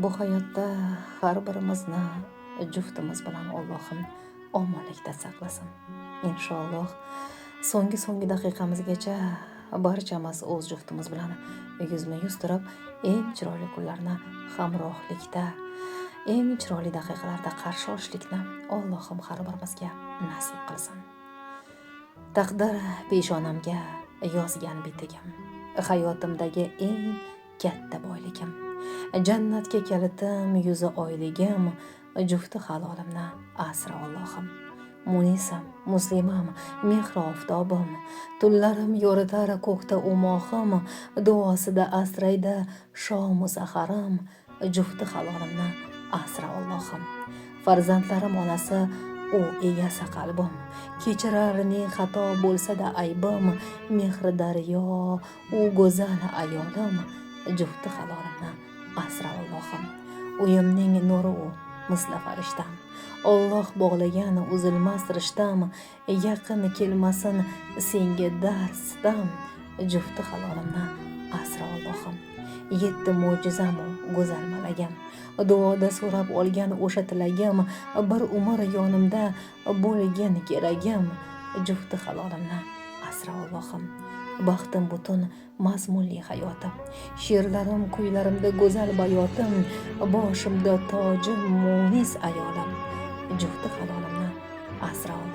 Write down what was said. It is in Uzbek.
Bu hayotda har birimizni juftimiz bilan Allohim omonlikda saqlasin. Inshaalloh so'nggi daqiqamizgacha barchamiz o'z juftimiz bilan yuzma-yuz turib, eng chiroyli kunlarni hamrohlikda, eng chiroyli daqiqalarda qarshi olishlikni Allohim har birimizga nasib qilsin. Taqdir peshonamga yozgan bitigim, hayotimdagi eng katta boyligim, jannatga kalitim, yuzi oyligim, jufti halolimni asra Allohim. Munisam, muslimam, mehri oftobim, tunlarim yoritar ko'kda umoqim, duosida asraydi shomu saharim, jufti halolimni asra Allohim. Farzandlarim onasi, u egasi qalbim, kechirarning xato bo'lsa-da aybim, mehri daryo, u go'zal ayolim, jufti halolimni asra Allohim. Uyimning nuri u, misli farishtam, Alloh bog'lagan uzilmas rishtam, yaqin kelmasin senga darsdam, jufti halolimni asra Allohim. Yetti mo'jizam u go'zal malagam, duoda so'rab olgan o'sha tilagim, bir umr yonimda bo'lgin keragim, jufti halolimni asra Allohim. Baxtim butun mazmunli hayotim, she'rlarim kuylarimda go'zal bayotim, boshimda tojim munis ayolim, jufti halolimni asra Allohim.